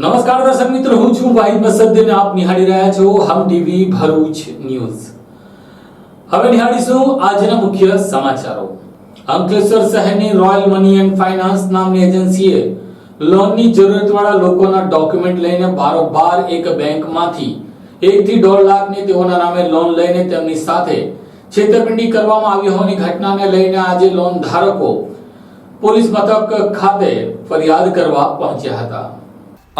નમસ્કાર દર્શક મિત્રો, હું છું વાહિદ મસદ્દીન. આપ નિહાળી રહ્યા છો હમ ટીવી ભરૂચ ન્યૂઝ. હવે નિહાળીશું આજના મુખ્ય સમાચારો. અંકલેશ્વર શહેરની રોયલ મની એન્ડ ફાઇનાન્સ નામની એજન્સીએ લોનની જરૂરિયાતવાળા લોકોના ડોક્યુમેન્ટ લઈને બારોબાર એક બેંકમાંથી 1 થી 1.5 લાખની તેઓના નામે લોન લઈને તેમની સાથે છેતરપિંડી કરવામાં આવી હોવાની ઘટનાને લઈને આજે લોન ધારકો પોલીસ મથક ખાતે ફરિયાદ કરવા પહોંચ્યા હતા.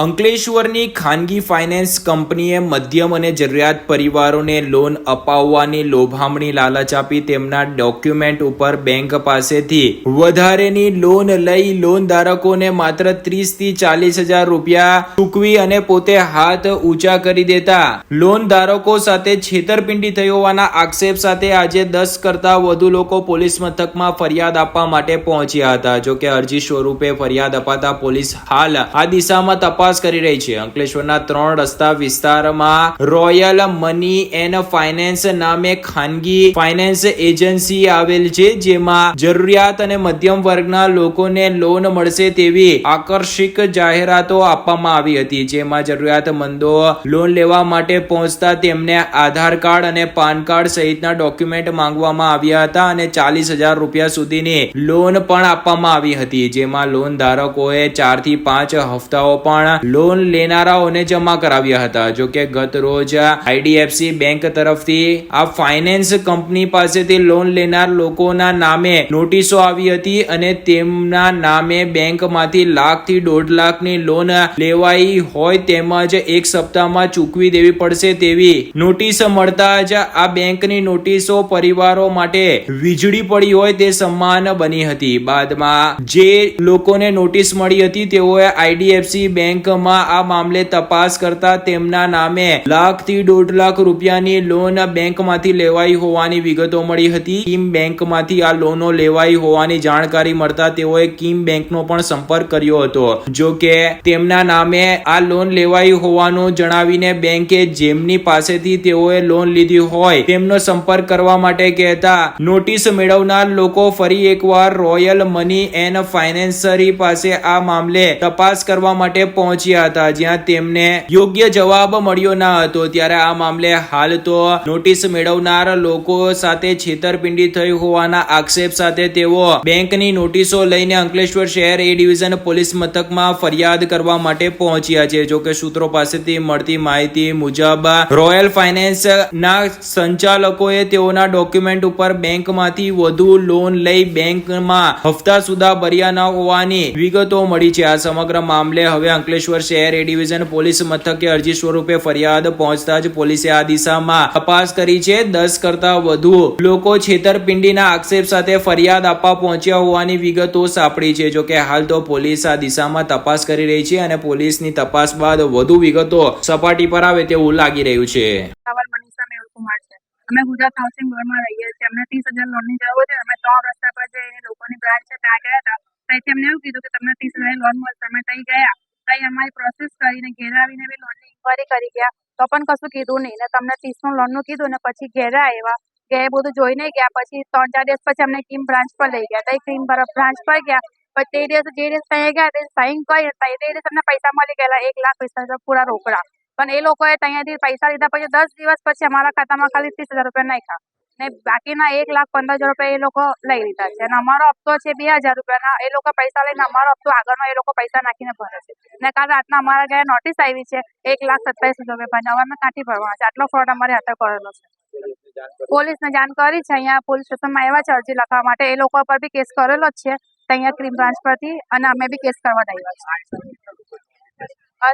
અંકલેશ્વરની ખાનગી ફાઇનાન્સ કંપનીએ મધ્યમ અને જરૂરિયાત પરિવારોને લોન અપાવવાની લોભામણી લાલચ આપી તેમના ડોક્યુમેન્ટ ઉપર બેંક પાસેથી વધારેની લોન લઈ લોન ધારકોને માત્ર 30 થી 40 હજાર રૂપિયા ચૂકવી અને પોતે હાથ ઊંચા કરી દેતા લોન ધારકો સાથે છેતરપિંડી થઈ હોવાના આક્ષેપ સાથે આજે 10 કરતા વધુ લોકો પોલીસ મથકમાં ફરિયાદ આપવા માટે પહોંચ્યા હતા. જોકે અરજી સ્વરૂપે ફરિયાદ અપાતા પોલીસ હાલ આ દિશામાં તપાસ કરી રહી છે. અંકલેશ્વરના 3 રસ્તા વિસ્તારમાં રોયલ મની એન્ડ ફાઇનાન્સ નામે ખાનગી ફાઇનાન્સ એજન્સી આવેલ છે, જેમાં જરૂરિયાત અને મધ્યમ વર્ગના લોકોને લોન મળશે તેવી આકર્ષક જાહેરાતો આપવામાં આવી હતી. જેમાં જરૂરિયાતમંદો લોન લેવા માટે પહોંચતા તેમને આધાર કાર્ડ અને પાન કાર્ડ સહિતના ડોક્યુમેન્ટ માંગવામાં આવ્યા હતા અને 40,000 રૂપિયા સુધીની લોન પણ આપવામાં આવી હતી. જેમાં લોન ધારકોએ 4 થી 5 હપ્તાઓ પણ લોન લેનારાઓને જમા કરાવ્યા હતા. જોકે ગત રોજ આઈડીએફસી બેંક તરફથી આ ફાઇનાન્સ કંપની પાસેથી લોન લેનાર લોકોના નામે નોટિસો આવી હતી અને તેમના નામે બેંકમાંથી લાખ થી 1.5 લાખની લોન લેવાઈ હોય તેમજ 1 સપ્તાહમાં ચૂકવી દેવી પડશે તેવી નોટિસ મળતા જ આ બેંકની નોટિસો પરિવારો માટે વીજળી પડી હોય તે સમાન બની હતી. બાદમાં જે લોકોને નોટિસ મળી હતી તેઓએ આઈડીએફસી બેંકમાં આ મામલે તપાસ કરતા તેમના નામે લાખ થી 1.5 લાખ રૂપિયાની લોન બેંકમાંથી લેવાઈ હોવાની વિગતો મળી હતી. કિમ બેંકમાંથી આ લોનો લેવાઈ હોવાની જાણકારી મળતા તેઓએ કિમ બેંકનો પણ સંપર્ક કર્યો હતો. જો કે તેમના નામે આ લોન લેવાઈ હોવાનું જણાવીને બેંકે જેમની પાસેથી તેઓએ લોન લીધી હોય તેમનો સંપર્ક કરવા માટે કહેતા નોટિસ મેળવનાર લોકો ફરી એકવાર રોયલ મની એન્ડ ફાઇનાન્સરી પાસે આ મામલે તપાસ કરવા માટે પહોંચ્યા હતા, જ્યાં તેમને યોગ્ય જવાબ મળ્યો ન હતો. ત્યારે આ મામલે હાલ તો નોટિસ મેળવનાર લોકો સાથે છેતરપિંડી થઈ હોવાના આક્ષેપ સાથે તેઓ બેંકની નોટિસો લઈને અંકલેશ્વર શહેર એ ડિવિઝન પોલીસ મથકમાં ફરિયાદ કરવા માટે પહોંચ્યા છે. જોકે સૂત્રો પાસેથી મળતી માહિતી મુજબ રોયલ ફાઇનાન્સ ના સંચાલકોએ તેઓના ડોક્યુમેન્ટ ઉપર બેંકમાંથી વધુ લોન લઈ બેંકમાં હપ્તા સુધા ભર્યા ન હોવાની વિગતો મળી છે. આ સમગ્ર મામલે હવે અંકલેશ્વર શહેર એ ડિવિઝન પોલીસ મથકે અરજી સ્વરૂપે ફરિયાદ પહોંચતા જ પોલીસે આ દિશામાં તપાસ કરી છે. 10 કરતા વધુ લોકો છેતરપિંડીના આક્ષેપ સાથે ફરિયાદ આપવા પહોંચ્યા હોવાની વિગતો સાંપડી છે. જોકે હાલ તો પોલીસ આ દિશામાં તપાસ કરી રહી છે અને પોલીસની તપાસ બાદ વધુ વિગતો સપાટી પર આવે તેવું લાગી રહ્યું છે. અમે ગુજરાત હાઉસિંગ બોર્ડમાં રહીએ છીએ. અમને 30,000 લોનની જરૂર છે. અમે 3 રસ્તા પર જે લોકોની બ્રાન્ચ છે ત્યાં ગયા હતા. ત્યાંથી અમને એવું કીધું કે તમને 30,000 લોન મળશે. અમે ત્યાં ગયા, ત્યાં અમારી પ્રોસેસ કરીને ઘેર આવીને બી લોનની ઇન્ક્વાયરી કરી ગયા તો પણ કશું કીધું નહીં ને તમને 30નું લોનનું કીધું ને પછી ઘેર આવ્યા. ઘેર બધું જોઈને ગયા. પછી 3-4 દિવસ પછી અમને કિમ બ્રાન્ચ પર લઈ ગયા. ત્યાં કિમ બ્રાન્ચ પર ગયા પછી જે દિવસ ત્યાં ગયા તે સાઈન કરી તે દિવસ અમને પૈસા મળી ગયેલા 1 લાખ પૈસા પૂરા રોકડા. પણ એ લોકોએ ત્યાંથી પૈસા લીધા પછી 10 દિવસ પછી અમારા ખાતામાં ખાલી 30,000 રૂપિયા નાખ્યા ને બાકીના 1,15,000 રૂપિયા એ લોકો લઈ લીધા છે અને અમારો હપ્તો છે 2,000 રૂપિયાના. એ લોકો પૈસા લઈને અમારો હપ્તો આગળનો એ લોકો પૈસા નાખીને ભરે છે ને કાલ રાતના અમારા ઘરે નોટિસ આવી છે 1,27,000 રૂપિયા. હવે અમે ક્યાંથી ભરવાના છે? આટલો ફ્રોડ અમારી હાથે કરેલો છે. પોલીસને જાણ કરી છે. અહીંયા પોલીસ સ્ટેશનમાં આવ્યા છે અરજી લખવા માટે. એ લોકો પર બી કેસ કરેલો જ છે અહીંયા ક્રીમ બ્રાન્ચ પરથી અને અમે બી કેસ કરવા આવ્યા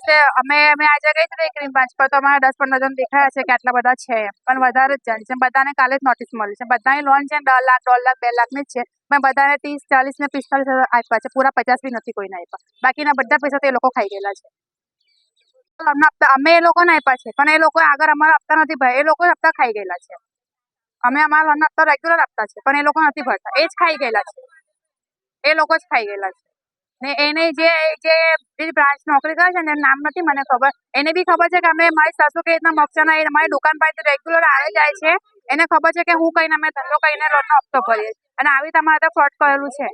છે. અમે આજે ગઈ હતી ક્રીમ બ્રાન્ચ પર તો અમારા 10-15 જણ દેખાયા છે કે આટલા બધા છે પણ વધારે જ જણ છે. બધાને કાલે જ નોટિસ મળી છે. બધાની લોન છે 10 લાખ 1.5 લાખ 2 લાખની જ છે. મેં બધાને 30, 40 ને 45 આપ્યા છે. પૂરા 50 બી નથી કોઈને આપ્યા. બાકીના બધા પૈસા તો એ લોકો ખાઈ ગયેલા છે. અમે એ લોકોને આપ્યા છે પણ એ લોકો આગળ અમારા હપ્તા નથી ભર્યા. એ લોકો હપ્તા ખાઈ ગયેલા છે. અમે અમારા લોનના હપ્તા રેગ્યુલર આપતા છે પણ એ લોકો નથી ભરતા. એ જ ખાઈ ગયેલા છે. એ લોકો જ ખાઈ ગયેલા છે ને એને જે બ્રાન્ચ નોકરી કરે છે ને એનું નામ નથી મને ખબર. એને બી ખબર છે કે અમે મારી સાસુ કે રીતના મફસાના મારી દુકાન પાસે રેગ્યુલર આવે જાય છે. એને ખબર છે કે હું કહીને અમે ધંધો કરીને લોનનો હપ્તો ભરીએ અને આવી તમારે ફ્રોડ કરેલું છે.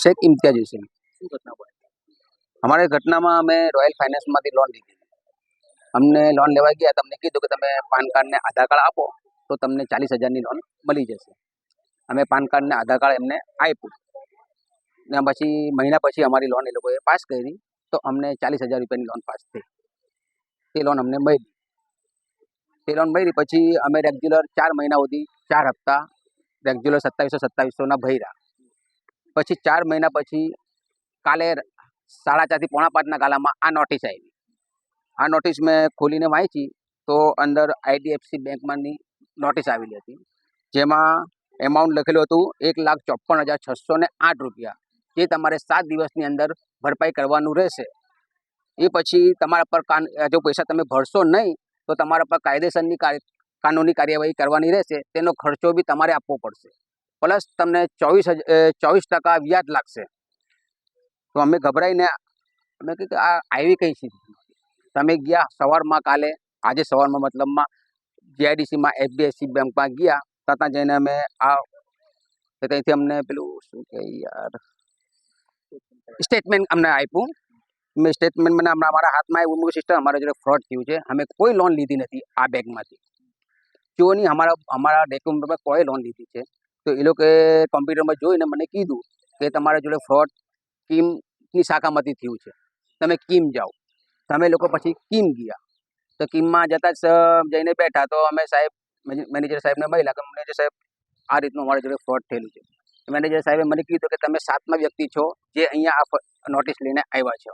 શેખ ઇમ્તિયાઝ હુસૈન. અમારી ઘટનામાં અમે રોયલ ફાઇનાન્સમાંથી લોન લીધી. અમને લોન લેવા ગયા તમને કીધું કે તમે પાન કાર્ડ ને આધાર કાર્ડ આપો તો તમને 40,000ની લોન મળી જશે. અમે પાન કાર્ડ ને આધાર કાર્ડ એમને આપ્યું ને પછી મહિના પછી અમારી લોન એ લોકોએ પાસ કરી તો અમને 40,000 રૂપિયાની લોન પાસ થઈ. તે લોન અમને મળી. તે લોન મળી પછી અમે રેગ્યુલર 4 મહિના સુધી 4 હપ્તા રેગ્યુલર 2700 ભર્યા. પછી 4 મહિના પછી કાલે 4:30 થી 4:45 ગાળામાં આ નોટિસ આવી. આ નોટિસ મેં ખોલીને વાંચી તો અંદર IDFC બેંકમાંની નોટિસ આવેલી હતી, જેમાં એમાઉન્ટ લખેલું હતું 1,54,608 રૂપિયા, જે તમારે 7 દિવસની અંદર ભરપાઈ કરવાનું રહેશે. એ પછી તમારા પર જો પૈસા તમે ભરશો નહીં તો તમારા પર કાયદેસરની કાનૂની કાર્યવાહી કરવાની રહેશે. તેનો ખર્ચો બી તમારે આપવો પડશે, પ્લસ તમને 24% વ્યાજ લાગશે. તો અમે ગભરાઈને અમે કહ્યું કે આ આવી કઈ છે. તમે ગયા સવારમાં આજે સવારમાં મતલબમાં GIDCમાં HDFC બેંકમાં ગયા. ત્યાં જઈને અમે ત્યાંથી અમને પેલું શું કહે યાર સ્ટેટમેન્ટ અમને આપ્યું. મેં સ્ટેટમેન્ટ મને અમારા હાથમાં આવ્યું. મેં સિસ્ટર અમારા જોડે ફ્રોડ થયું છે, અમે કોઈ લોન લીધી નથી આ બેંકમાંથી. જો નહીં અમારા ડોક્યુમેન્ટ પર કોઈ લોન લીધી છે. તો એ લોકોએ કોમ્પ્યુટરમાં જોઈને મને કીધું કે તમારા જોડે ફ્રોડ કીમની શાખામાંથી થયું છે, તમે કીમ જાઓ. તમે લોકો પછી કીમ ગયા. તો કીમમાં જતાં જ જઈને બેઠા તો અમે મેનેજર સાહેબને મળ્યા કે મેનેજર સાહેબ આ રીતનું અમારા જોડે ફ્રોડ થયેલું છે. મેનેજર સાહેબે મને કીધું કે તમે 7મા વ્યક્તિ છો જે અહીંયા આ નોટિસ લઈને આવ્યા છો.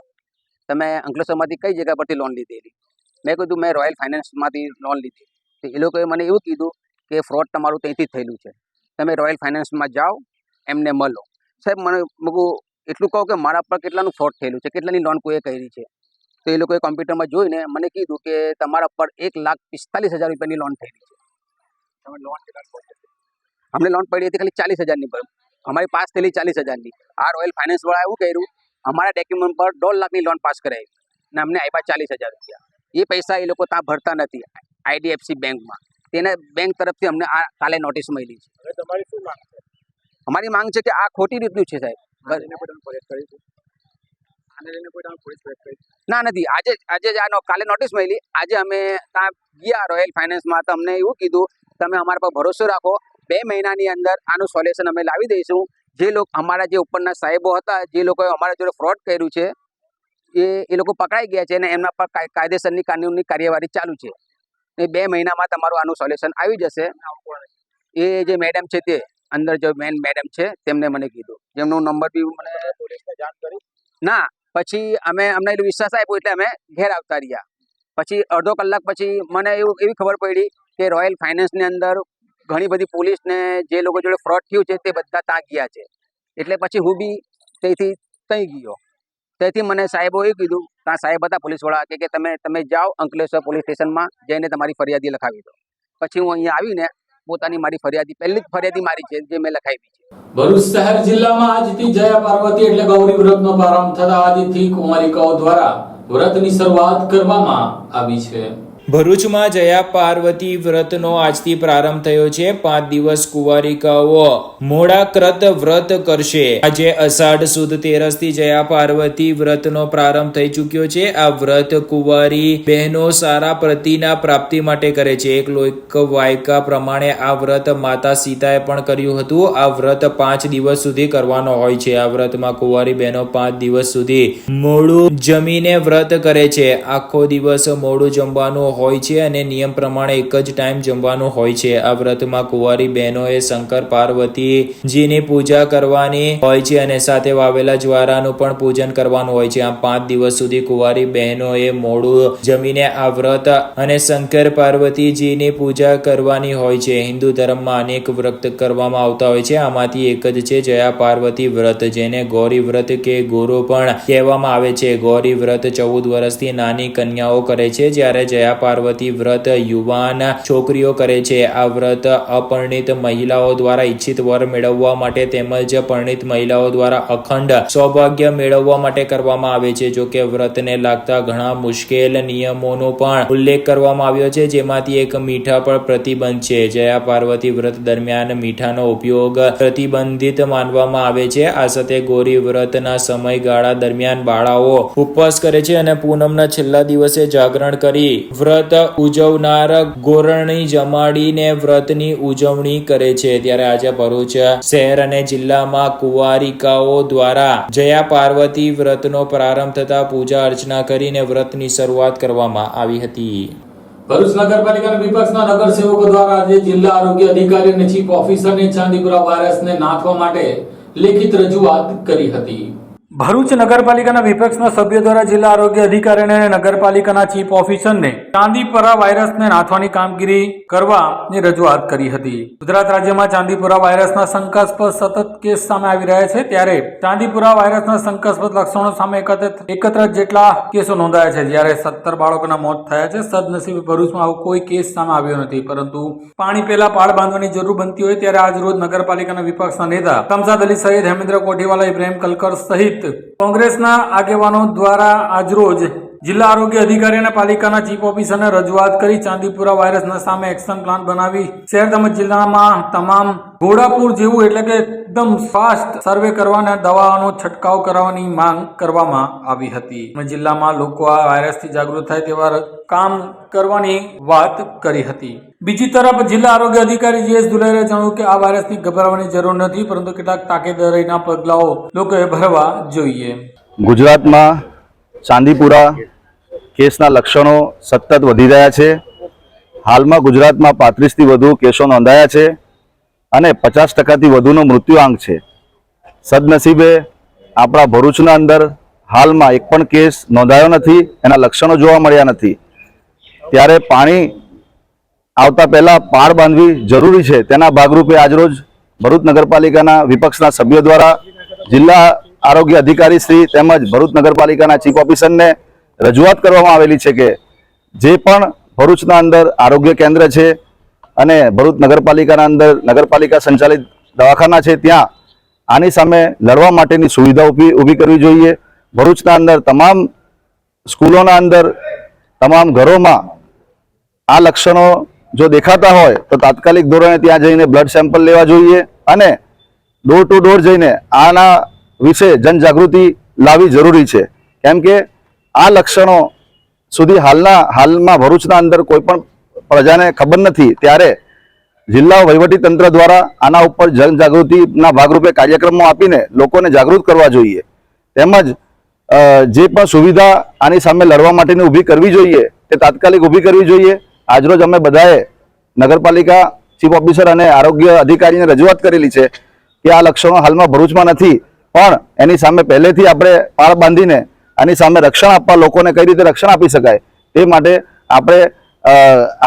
તમે અંકલેશ્વરમાંથી કઈ જગ્યા પરથી લોન લીધેલી? મેં કીધું મેં રોયલ ફાઇનાન્સમાંથી લોન લીધી. તો એ લોકોએ મને એવું કીધું કે ફ્રોડ તમારું ત્યાંથી જ થયેલું છે, તમે રોયલ ફાઇનાન્સમાં જાઓ, એમને મળો. સાહેબ મને એટલું કહું કે મારા પર કેટલાનું ફ્રોડ થયેલું છે, કેટલાની લોન કોઈએ કરી છે. તો એ લોકોએ કોમ્પ્યુટરમાં જોઈને મને કીધું કે તમારા પર 1,45,000 રૂપિયાની લોન થયેલી છે. અમને લોન પડી હતી ખાલી 40,000ની પર, અમારી પાસ થયેલી 40,000ની. આ રોયલ ફાઇનાન્સવાળા એવું કર્યું, અમારા ડોક્યુમેન્ટ પર 1.5 લાખની લોન પાસ કરાવી ને અમને આપ્યા 40,000 રૂપિયા. એ પૈસા એ લોકો ત્યાં ભરતા નથી IDFC બેંકમાં. તેને બેંક તરફથી અમને આ કાલે નોટિસ મળી છે. અમારી માંગ છે કે આ ખોટી રીતનું છે સાહેબ. ના નથી, આજે કાલે નોટિસ મળી. આજે અમે ત્યાં ગયા રોયલ ફાઇનાન્સમાં તો અમને એવું કીધું તમે અમારા પર ભરોસો રાખો, 2 મહિનાની અંદર આનું સોલ્યુશન અમે લાવી દઈશું. જે લોકો અમારા જે ઉપરના સાહેબો હતા, જે લોકોએ અમારા જોડે ફ્રોડ કર્યું છે, એ લોકો પકડાઈ ગયા છે અને એમના પર કાયદેસરની કાનૂની કાર્યવાહી ચાલુ છે. એ 2 મહિનામાં તમારું આનું સોલ્યુશન આવી જશે. એ જે મેડમ છે તે અંદર જો મેન મેડમ છે તેમને મને કીધું, જેમનો નંબર બી મને પોલીસને જાણ કરી. ના પછી અમને એટલો વિશ્વાસ આપ્યો એટલે અમે ઘેર આવતા રહ્યા. પછી અડધો કલાક પછી મને એવી ખબર પડી કે રોયલ ફાઇનાન્સની અંદર ઘણી બધી પોલીસને જે લોકો જોડે ફ્રોડ થયું છે તે બધા ત્યાં ગયા છે. એટલે પછી હું બી ત્યાં ગયો. તેથી મને સાહેબો એ કીધું, ત્યાં સાહેબ હતા પોલીસવાળા કે તમે જાઓ અંકલેશ્વર પોલીસ સ્ટેશનમાં જઈને તમારી ફરિયાદી લખાવી દો. પછી હું અહીંયા આવીને પોતાની મારી પહેલી જ ફરિયાદી મારી છે જે મેં લખાવી છે. ભરૂચ શહેર જિલ્લામાં આજથી જયા પાર્વતી એટલે ગૌરી વ્રતનો પ્રારંભ થતા આજથી કુમારિકાઓ દ્વારા વ્રતની શરૂઆત કરવામાં આવી છે. ભરૂચમાં જયા પાર્વતી વ્રતનો આજથી પ્રારંભ થયો છે. 5 દિવસ કુંવારિકાઓ મોડાક્રત વ્રત કરશે. આજે અષાઢ સુદ 13થી જયા પાર્વતી વ્રતનો પ્રારંભ થઈ ચૂક્યો છે. આ વ્રત કુંવારી બહેનો સારા પ્રતિના પ્રાપ્તિ માટે કરે છે. એક લોકવાયકા પ્રમાણે આ વ્રત માતા સીતાએ પણ કર્યું હતું. આ વ્રત 5 દિવસ સુધી કરવાનો હોય છે. આ વ્રતમાં કુંવારી બહેનો 5 દિવસ સુધી મોડું જમીને વ્રત કરે છે. આખો દિવસ મોડું જમવાનું હોય છે અને નિયમ પ્રમાણે એક જ ટાઈમ જમવાનું હોય છે. આ વ્રતમાં કુંવારી બહેનોએ શંકર પાર્વતીજીની પૂજા કરવાની હોય છે અને સાથે વાવેલા જ્વારાનું પણ પૂજન કરવાનું હોય છે. આમ 5 દિવસ સુધી કુંવારી બહેનોએ મોડું જમીને આ વ્રત અને શંકર પાર્વતીજીની પૂજા કરવાની હોય છે. હિન્દુ ધર્મમાં અનેક વ્રત કરવામાં આવતા હોય છે. આમાંથી એક જ છે જયા પાર્વતી વ્રત, જેને ગૌરી વ્રત કે ગોરો પણ કહેવામાં આવે છે. ગૌરી વ્રત 14 વર્ષથી નાની કન્યાઓ કરે છે, જ્યારે જયા પાર્વતી વ્રત યુવાન છોકરીઓ કરે છે. આ વ્રત અપરિણિત મહિલાઓ દ્વારા ઈચ્છિત વર મેળવવા માટે તેમજ પરિણિત મહિલાઓ દ્વારા અખંડ સૌભાગ્ય મેળવવા માટે કરવામાં આવે છે. જો કે વ્રતને લાગતા ઘણા મુશ્કેલ નિયમોનો પણ ઉલ્લેખ કરવામાં આવ્યો છે, જેમાંથી એક મીઠા પર પ્રતિબંધ છે. જયા પાર્વતી વ્રત દરમિયાન મીઠાનો ઉપયોગ પ્રતિબંધિત માનવામાં આવે છે. આ સાથે ગૌરી વ્રતના સમયગાળા દરમિયાન બાળાઓ ઉપવાસ કરે છે અને પૂનમના છેલ્લા દિવસે જાગરણ કરી વ્રત ઉજવનાર ગોરણી જમાડીને વ્રતની ઉજવણી કરે છે. ત્યારે આજે ભરૂચ શહેર અને જિલ્લામાં કુંવારિકાઓ દ્વારા જયા પાર્વતી વ્રતનો પ્રારંભ થતા પૂજા અર્ચના કરીને વ્રતની શરૂઆત કરવામાં આવી હતી. ભરૂચ નગરપાલિકાના વિપક્ષના નગરસેવકો દ્વારા આજે જિલ્લા આરોગ્ય અધિકારી અને ચીફ ઓફિસરને ચાંદીપુરા વાયરસને નાથવા માટે લેખિત રજૂઆત કરી હતી. ભરૂચ નગરપાલિકાના વિપક્ષના સભ્યો દ્વારા જિલ્લા આરોગ્ય અધિકારી અને નગરપાલિકાના ચીફ ઓફિસરને ચાંદીપુરા વાયરસને નાથવાની કામગીરી કરવાની રજૂઆત કરી હતી. ગુજરાત રાજ્યમાં ચાંદીપુરા વાયરસના શંકાસ્પદ સતત કેસ સામે આવી રહ્યા છે, ત્યારે ચાંદીપુરા વાયરસના શંકાસ્પદ લક્ષણો સામે 31 જેટલા કેસો નોંધાયા છે, જ્યારે 17 બાળકોના મોત થયા છે. સદનસીબે ભરૂચમાં આવો કોઈ કેસ સામે આવ્યો નથી, પરંતુ પાણી પહેલા પાળ બાંધવાની જરૂર બનતી હોય ત્યારે આજ રોજ નગરપાલિકાના વિપક્ષના નેતા તમસાદ અલી સહિત, હેમેન્દ્ર કોઠીવાલા, ઇબ્રાહિમ કલકર સહિત કોંગ્રેસના આગેવાનો દ્વારા આજરોજ જિલ્લા આરોગ્ય અધિકારી અને પાલિકાના ચીફ ઓફિસરને રજૂઆત કરી ચાંદીપુરા વાયરસના સામે એક્શન પ્લાન બનાવી શહેર તેમજ જિલ્લામાં તમામ ઘોડાપુર જેવું એટલે કે એકદમ ફાસ્ટ સર્વે કરવાના દવાઓનો છંટકાવ કરવાની માંગ કરવામાં આવી હતી. જિલ્લામાં લોકો આ વાયરસથી જાગૃત થાય તેવા કામ કરવાની વાત કરી હતી. બીજી તરફ જિલ્લા આરોગ્ય અધિકારી જીએસ દુલેરે જણાવ્યું કે આ વાયરસથી ગભરાવાની જરૂર નથી, પરંતુ કેટલાક તાકેદારીના પગલાઓ લોકોએ ભરવા જોઈએ. ગુજરાતમાં ચાંદીપુરા કેસના લક્ષણો સતત વધી રહ્યા છે. હાલમાં ગુજરાતમાં 35થી વધુ કેસો નોંધાયા છે અને 50%થી વધુનો મૃત્યુઆંક છે. સદનસીબે આપણા ભરૂચના અંદર હાલમાં એક પણ કેસ નોંધાયો નથી, એના લક્ષણો જોવા મળ્યા નથી. ત્યારે પાણી આવતા પહેલા પાળ બાંધવી જરૂરી છે. તેના ભાગરૂપે આજરોજ ભરૂચ નગરપાલિકાના વિપક્ષના સભ્યો દ્વારા જિલ્લા આરોગ્ય અધિકારી શ્રી તેમજ ભરૂચ નગરપાલિકાના ચીફ ઓફિસરને રજૂઆત કરવામાં આવેલી છે કે જે પણ ભરૂચના અંદર આરોગ્ય કેન્દ્ર છે અને ભરૂચ નગરપાલિકાના અંદર નગરપાલિકા સંચાલિત દવાખાના છે, ત્યાં આની સામે લડવા માટેની સુવિધા ઊભી કરવી જોઈએ. ભરૂચના અંદર તમામ સ્કૂલોના અંદર તમામ ઘરોમાં આ લક્ષણો જો દેખાતા હોય તો તાત્કાલિક ધોરણે ત્યાં જઈને બ્લડ સેમ્પલ લેવા જોઈએ અને ડોર ટુ ડોર જઈને આના વિશે જનજાગૃતિ લાવવી જરૂરી છે. કેમ કે આ લક્ષણો સુધી હાલમાં ભરૂચના અંદર કોઈ પણ પ્રજાને ખબર નથી, ત્યારે જિલ્લા વહીવટી તંત્ર દ્વારા આના ઉપર જનજાગૃતિના ભાગરૂપે કાર્યક્રમો આપીને લોકોને જાગૃત કરવા જોઈએ. તેમજ જે પણ સુવિધા આની સામે લડવા માટેની ઊભી કરવી જોઈએ તે તાત્કાલિક ઊભી કરવી જોઈએ. આજરોજ અમે બધાએ નગરપાલિકા ચીફ ઓફિસર અને આરોગ્ય અધિકારીને રજૂઆત કરેલી છે કે આ લક્ષણો હાલમાં ભરૂચમાં નથી, પણ એની સામે પહેલેથી આપણે પાળ બાંધીને આની સામે રક્ષણ આપવા, લોકોને કઈ રીતે રક્ષણ આપી શકાય તે માટે આપણે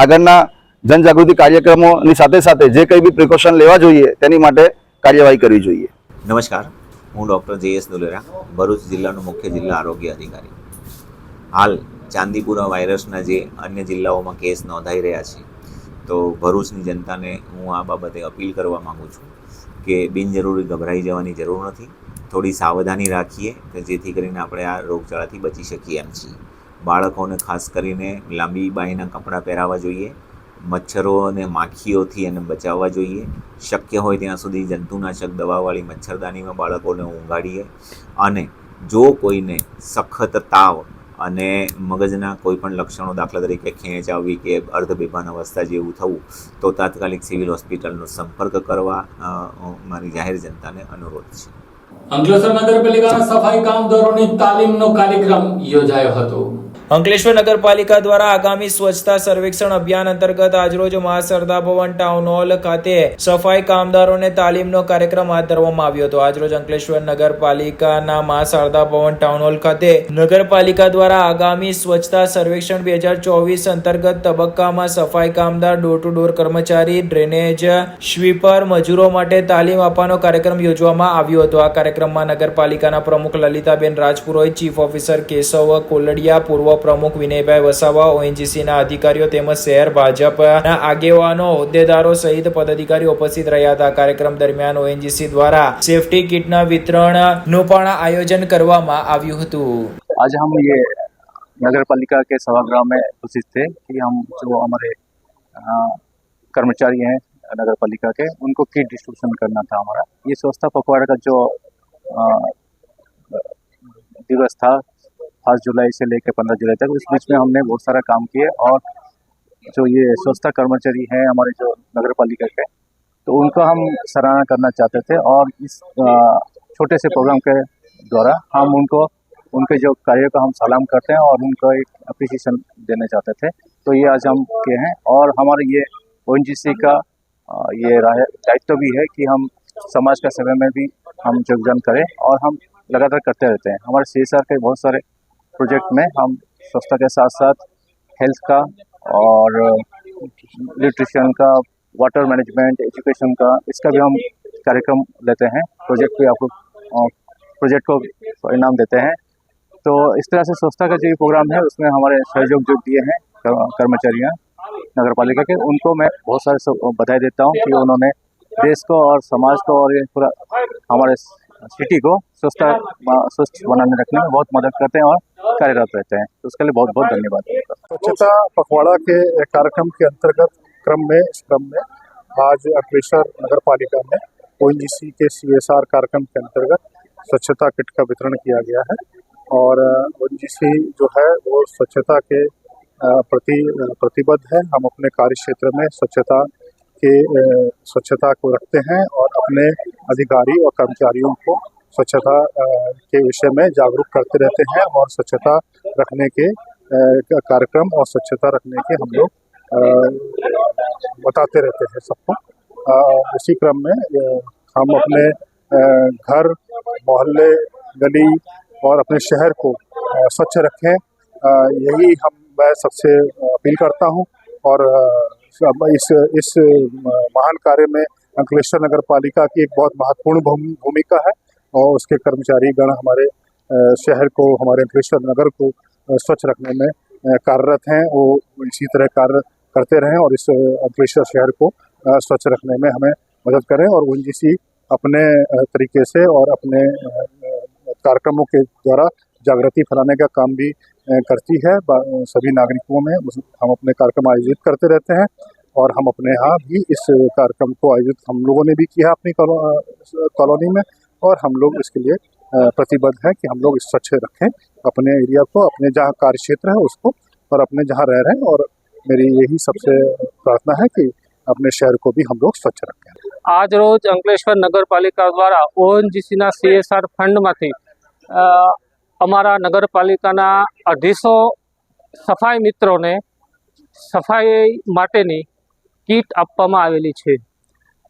આગળના જનજાગૃતિ કાર્યક્રમોની સાથે સાથે જે કંઈ બી પ્રિકોશન લેવા જોઈએ તેની માટે કાર્યવાહી કરવી જોઈએ. નમસ્કાર, હું ડૉક્ટર જે.એસ. દુલેરા, ભરૂચ જિલ્લાનો મુખ્ય જિલ્લા આરોગ્ય અધિકારી. હાલ ચાંદીપુરા વાયરસના જે અન્ય જિલ્લાઓમાં કેસ નોંધાઈ રહ્યા છે, તો ભરૂચની જનતાને હું આ બાબતે અપીલ કરવા માગું છું કે બિનજરૂરી ગભરાઈ જવાની જરૂર નથી. થોડી સાવધાની રાખીએ કે જેથી કરીને આપણે આ રોગચાળાથી બચી શકીએ એમ છીએ. બાળકોને ખાસ કરીને લાંબી બાઈના કપડાં પહેરાવવા જોઈએ. મચ્છરો અને માખીઓથી એને બચાવવા જોઈએ. શક્ય હોય ત્યાં સુધી જંતુનાશક દવાવાળી મચ્છરદાનીમાં બાળકોને ઊંઘાડીએ. અને જો કોઈને સખત તાવ અને મગજના કોઈ પણ લક્ષણો, દાખલા તરીકે ખેંચ આવવી કે અર્ધબેભાન અવસ્થા જેવું થવું, તો તાત્કાલિક સિવિલ હોસ્પિટલનો સંપર્ક કરવા મારી જાહેર જનતાને અનુરોધ છે. અંકલેશ્વર નગરપાલિકાના સફાઈ કામદારોની તાલીમનો કાર્યક્રમ યોજાયો હતો. અંકલેશ્વર નગરપાલિકા દ્વારા આગામી સ્વચ્છતા સર્વેક્ષણ અભિયાન અંતર્ગત આજરોજ મા સરદા ભવન ટાઉન હોલ ખાતે સફાઈ કામદારોને તાલીમનો કાર્યક્રમ હાથ ધરવામાં આવ્યો હતો. આજરોજ અંકલેશ્વર નગરપાલિકાના મા શારદા ભવન ટાઉન હોલ ખાતે નગરપાલિકા દ્વારા આગામી સ્વચ્છતા સર્વેક્ષણ 2024 અંતર્ગત તબક્કામાં સફાઈ કામદાર, ડોર ટુ ડોર કર્મચારી, ડ્રેનેજ સ્વીપર મજૂરો માટે તાલીમ આપવાનો કાર્યક્રમ યોજવામાં આવ્યો હતો. આ કાર્યક્રમમાં નગરપાલિકાના પ્રમુખ લલિતાબેન રાજપુરોહિત, ચીફ ઓફિસર કેશવ કોલડિયા, પૂર્વ પ્રમુખ વિનયભાઈ વસાવા, ઓએનજીસીના અધિકારીઓ તેમજ શહેર ભાજપના આગેવાનો, હોદ્દેદારો સહિત પદાધિકારીઓ ઉપસ્થિત રહ્યા હતા. કાર્યક્રમ દરમિયાન ઓએનજીસી દ્વારા સેફટી કિટના વિતરણનું પણ આયોજન કરવામાં આવ્યું હતું. आज हम ये नगर पालिका के सभागृह में उपस्थित थे कि हम जो हमारे कर्मचारी हैं नगर पालिका के, उनको किट डिस्ट्रीब्यूशन करना था हमारा. ये स्वच्छता पखवाड़ा का जो दिवस था 5 जुलाई से लेकर 15 जुलाई तक, उस बीच में हमने बहुत सारा काम किए. और जो ये स्वच्छता कर्मचारी हैं हमारे जो नगर पालिका के, तो उनका हम सराहना करना चाहते थे. और इस छोटे से प्रोग्राम के द्वारा हम उनको उनके जो कार्य का हम सलाम करते हैं और उनको एक अप्रिसिएशन देना चाहते थे. तो ये आज हम किए हैं. और हमारे ये ओएनजीसी का ये दायित्व भी है कि हम समाज का सेवा में भी हम योगदान करें, और हम लगातार करते रहते हैं. हमारे CSR के बहुत सारे प्रोजेक्ट में हम स्वच्छता के साथ साथ हेल्थ का और न्यूट्रिशन का, वाटर मैनेजमेंट, एजुकेशन का, इसका भी हम कार्यक्रम लेते हैं. प्रोजेक्ट भी आपको प्रोजेक्ट को इनाम देते हैं. तो इस तरह से स्वच्छता का जो प्रोग्राम है उसमें हमारे सहयोग जो दिए हैं कर्मचारियाँ नगर पालिका के, उनको मैं बहुत सारे बधाई देता हूँ कि उन्होंने देश को और समाज को और ये पूरा हमारे सिटी को स्वच्छ बनाने रखने में बहुत मदद करते हैं और कार्यरत रहते हैं. तो उसके लिए बहुत बहुत धन्यवाद. स्वच्छता पखवाड़ा के कार्यक्रम के अंतर्गत क्रम में आज अंकलेश्वर नगर पालिका में ओएनजीसी के CSR कार्यक्रम के अंतर्गत स्वच्छता किट का वितरण किया गया है. और ओएनजीसी जो है वो स्वच्छता के प्रति प्रतिबद्ध है. हम अपने कार्य क्षेत्र में स्वच्छता को रखते हैं और अपने अधिकारी और कर्मचारियों को स्वच्छता के विषय में जागरूक करते रहते हैं. और स्वच्छता रखने के कार्यक्रम और स्वच्छता रखने के हम लोग बताते रहते हैं सबको. इसी क्रम में हम अपने घर, मोहल्ले, गली और अपने शहर को स्वच्छ रखें, यही मैं सबसे अपील करता हूं. और इस महान कार्य में अंकलेश्वर नगर पालिका की एक बहुत महत्वपूर्ण भूमिका है. और उसके कर्मचारी गण हमारे शहर को, हमारे अंकलेश्वर नगर को स्वच्छ रखने में कार्यरत हैं. वो इसी तरह कार्य करते रहें और इस अंकलेश्वर शहर को स्वच्छ रखने में हमें मदद करें. और ओएनजीसी अपने तरीके से और अपने कार्यक्रमों के द्वारा जागृति फैलाने का काम भी करती है सभी नागरिकों में. हम अपने कार्यक्रम आयोजित करते रहते हैं और हम अपने यहाँ भी इस कार्यक्रम को आयोजित हम लोगों ने भी किया अपनी कॉलोनी में. और हम लोग इसके लिए प्रतिबद्ध हैं कि हम लोग स्वच्छ रखें अपने एरिया को, अपने जहाँ कार्य क्षेत्र है उसको, और अपने जहाँ रह रहे हैं. और मेरी यही सबसे प्रार्थना है कि अपने शहर को भी हम लोग स्वच्छ रखें. આજ રોજ અંકલેશ્વર નગરપાલિકા દ્વારા ઓએનજીસીના CSR ફંડમાંથી અમારા નગરપાલિકાના 250 સફાઈ મિત્રોને સફાઈ માટેની કીટ આપવામાં આવેલી છે,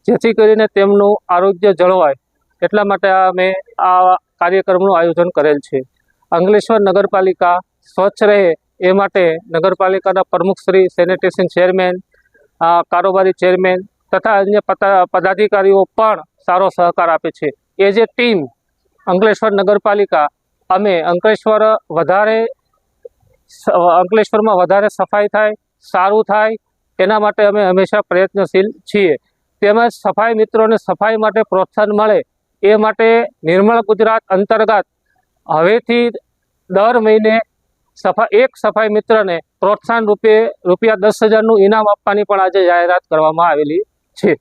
જેથી કરીને તેમનું આરોગ્ય જળવાય એટલા માટે અમે આ કાર્યક્રમનું આયોજન કરેલ છે. અંકલેશ્વર નગરપાલિકા સ્વચ્છ રહે એ માટે નગરપાલિકાના પ્રમુખશ્રી, સેનિટેશન ચેરમેન, કારોબારી ચેરમેન તથા અન્ય પદાધિકારીઓ પણ સારો સહકાર આપે છે. એઝ એ ટીમ અંકલેશ્વર નગરપાલિકા અમે અંકલેશ્વરમાં વધારે સફાઈ થાય, સારું થાય એના માટે અમે હંમેશા પ્રયત્નશીલ છીએ. તેમજ સફાઈ મિત્રોને સફાઈ માટે પ્રોત્સાહન મળે એ માટે નિર્મળ ગુજરાત અંતર્ગત હવેથી દર મહિને એક સફાઈ મિત્રને પ્રોત્સાહન રૂપે ₹10,000નું ઇનામ આપવાની પણ આજે જાહેરાત કરવામાં આવેલી છે.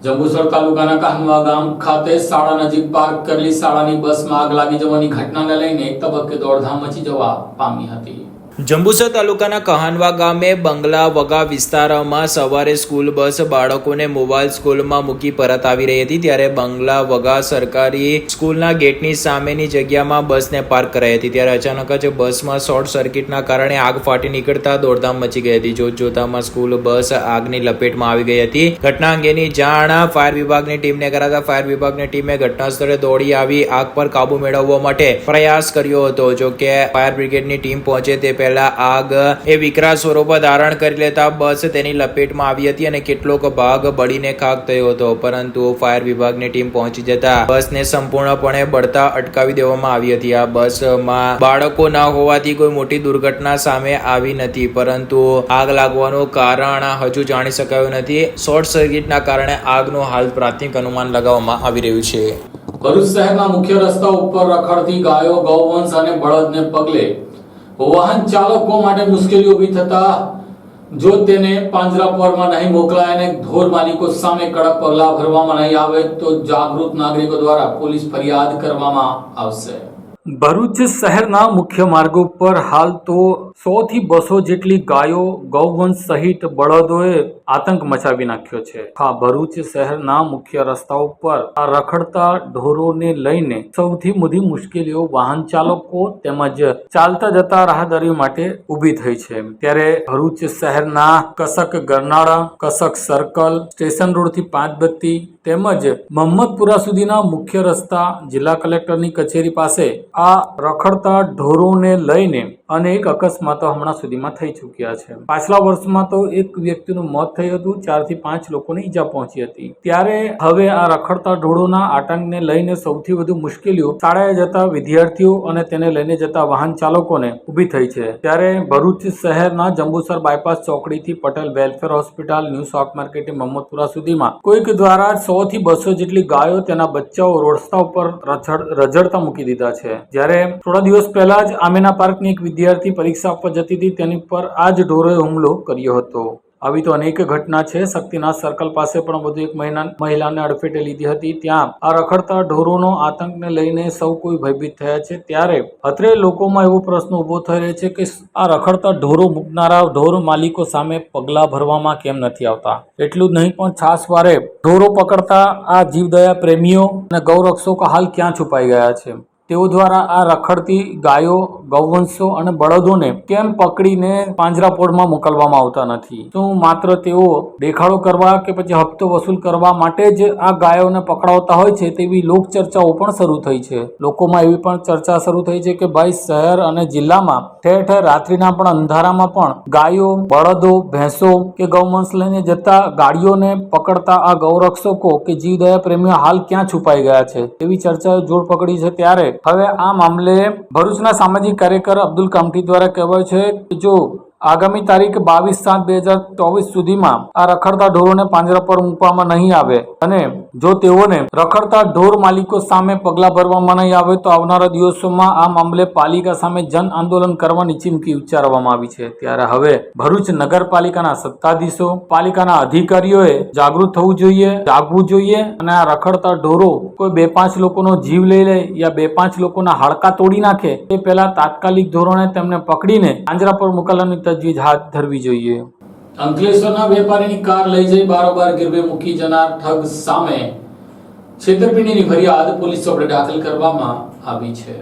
જંબુસર તાલુકાના કાહનવા ગામ ખાતે શાળા નજીક પાર્ક કરેલી શાળાની બસમાં આગ લાગી જવાની ઘટનાને લઈને એક તબક્કે દોડધામ મચી જવા પામી હતી. જંબુસર તાલુકાના કહાનવા ગામે બંગલા વગા વિસ્તારમાં સવારે સ્કૂલ બસ બાળકોને મોબાઈલ સ્કૂલમાં મૂકી પરત આવી રહી હતી ત્યારે બંગલા વગા સરકારી સ્કૂલના ગેટની સામેની જગ્યામાં બસને પાર્ક કરાઈ હતી ત્યારે અચાનક જ બસમાં શોર્ટ સર્કિટના કારણે આગ ફાટી નીકળતા દોડધામ મચી ગઈ હતી. જોતજોતામાં સ્કૂલ બસ આગની લપેટમાં આવી ગઈ હતી. ઘટના અંગેની જાણ ફાયર વિભાગની ટીમને કરાતા ફાયર વિભાગની ટીમે ઘટના સ્થળે દોડી આવી આગ પર કાબુ મેળવવા માટે પ્રયાસ કર્યો હતો. જો કે ફાયર બ્રિગેડની ટીમ પહોંચે તે પહેલા આગ એ વિકરાળ સ્વરૂપ ધારણ કરી લેતા બસ તેની લપેટમાં આવી હતી અને કેટલોક ભાગ બળીને ખાક થયો હતો, પરંતુ ફાયર વિભાગની ટીમ પહોંચી જતા બસને સંપૂર્ણપણે બળતા અટકાવી દેવામાં આવી હતી. આ બસમાં બાળકો ન હોવાથી કોઈ મોટી દુર્ઘટના સામે આવી નથી, પરંતુ આગ લાગવાનું કારણ હજુ જાણી શકાયું નથી. શોર્ટ સર્કિટના કારણે આગનું હાલ પ્રાથમિક અનુમાન લગાવવામાં આવી રહ્યું છે. ભરૂચ શહેરના મુખ્ય રસ્તા ઉપર રખડતી ગાયો, ગૌવંશ અને બળદને પગલે વાહન ચાલકો માટે મુશ્કેલીઓ ઊભી થતા જો તેને પાંજરાપોળમાં નહીં મોકલાય અને ઢોર માલિકો સામે કડક પગલાં ભરવામાં નહીં આવે તો જાગૃત નાગરિકો દ્વારા પોલીસ ફરિયાદ કરવામાં આવશે. ભરૂચ શહેરના મુખ્ય માર્ગો પર હાલ તો 100 થી 200 જેટલી ગાયો, ગૌવંશ સહિત બળદોએ આતંક મચાવી નાખ્યો છે. હા, ભરૂચ શહેરના મુખ્ય રસ્તાઓ પર આ રખડતા ઢોરોને લઈને સૌથી મોટી મુશ્કેલીઓ વાહન ચાલકો તેમજ ચાલતા જતા રાહદારીઓ માટે ઊભી થઈ છે. ત્યારે ભરૂચ શહેરના કસક ગરનાળા, કસક સર્કલ, સ્ટેશન રોડ થી 5 બત્તી તેમજ મહમ્મદપુરા સુધીના મુખ્ય રસ્તા, જિલ્લા કલેક્ટરની કચેરી પાસે આ રખડતા ઢોરોને લઈને અનેક અકસ્માતો હમણાં સુધીમાં થઈ ચૂક્યા છે. પાછલા વર્ષમાં તો એક વ્યક્તિનું મોત થયું હતું, 4 થી 5 લોકોને ઈજા પહોંચી હતી. ત્યારે હવે આ રખડતા ઢોરોના આતંકને લઈને સૌથી વધુ મુશ્કેલીઓ શાળાએ જતા વિદ્યાર્થીઓ અને તેને લઈને જતા વાહન ચાલકોને ઊભી થઈ છે. ત્યારે ભરૂચ શહેરના જંબુસર બાયપાસ ચોકડીથી પટેલ વેલફેર હોસ્પિટલ, ન્યૂ શાક માર્કેટ, મહમ્મદપુરા સુધીમાં કોઈક દ્વારા 100 થી 200 જેટલી ગાયો, તેના બચ્ચાઓ રસ્તા ઉપર રઝળતા મૂકી દીધા છે. જ્યારે થોડા દિવસ પહેલા જ આમેના પાર્કની એક વિદ્યાર્થી પરીક્ષા આપવા જતી હતી, તેની પર આ જ ઢોરોએ હુમલો કર્યો હતો. આવી તો અનેક ઘટના છે. શક્તિનાથ સર્કલ પાસે પણ વધુ એક મહિલાને અડફેટે લીધી હતી. ત્યાં આ રખડતા ઢોરોનો આતંકને લઈને સૌ કોઈ ભયભીત થયા છે. ત્યારે અત્રે લોકોમાં એવો પ્રશ્ન ઉભો થઈ રહ્યો છે કે આ રખડતા ઢોરો મૂકનારા ઢોર માલિકો સામે પગલાં ભરવામાં કેમ નથી આવતા. એટલું જ નહીં પણ છાસવારે ઢોરો પકડતા આ જીવદયા પ્રેમીઓ અને ગૌરક્ષકો હાલ ક્યાં છુપાઈ ગયા છે. તેઓ દ્વારા આ રખડતી ગાયો, ગૌવંશો અને બળદોને કેમ પકડીને પાંજરાપોળમાં મોકલવામાં આવતા નથી? શું માત્ર તેઓ દેખાડો કરવા કે પછી હપ્તો વસૂલ કરવા માટે જ આ ગાયોને પકડાવતા હોય છે? તેવી લોકચર્ચાઓ પણ શરૂ થઈ છે. લોકોમાં એવી પણ ચર્ચા શરૂ થઈ છે કે ભાઈ શહેર અને જિલ્લામાં ઠેર ઠેર રાત્રિના પણ અંધારામાં પણ ગાયો, બળદો, ભેંસો કે ગૌવંશ લઈને જતા ગાડીઓને પકડતા આ ગૌરક્ષકો કે જીવદયા પ્રેમીઓ હાલ ક્યાં છુપાઈ ગયા છે? તેવી ચર્ચાએ જોર પકડી છે. ત્યારે હવે આ મામલે ભરૂચના સામાજિક કાર્યકર અબ્દુલ કામઠી દ્વારા કહેવાય છે કે જો આગામી તારીખ 22/7/2024 સુધીમાં આ રખડતા ઢોરોને પાંજરા પર મૂકવામાં નહીં આવે અને જો તેઓને રખડતા ઢોર માલિકો સામે પગલાં ભરવામાં નહીં આવે તો આવનારા દિવસોમાં આ મામલે પાલિકા સામે જન આંદોલન કરવાની ચીમકી ઉચ્ચારવામાં આવી છે. ત્યારે હવે ભરૂચ નગરપાલિકાના સત્તાધીશો, પાલિકાના અધિકારીઓએ જાગૃત થવું જોઈએ, જાગવું જોઈએ અને આ રખડતા ઢોરો કોઈ 2-5 લોકોનો જીવ લઈ લે યા 2-5 લોકોના હાડકા તોડી નાખે તે પહેલા તાત્કાલિક ધોરણે તેમને પકડીને પાંજરા પર મોકલવાની તજવીજ હાથ ધરવી જોઈએ. અંકલેશ્વરના વેપારીની કાર લઈ જઈ બારોબાર ગીરવે મૂકી જનાર ઠગ સામે છેતરપિંડીની ફરિયાદ પોલીસ ચોપડે દાખલ કરવામાં આવી છે.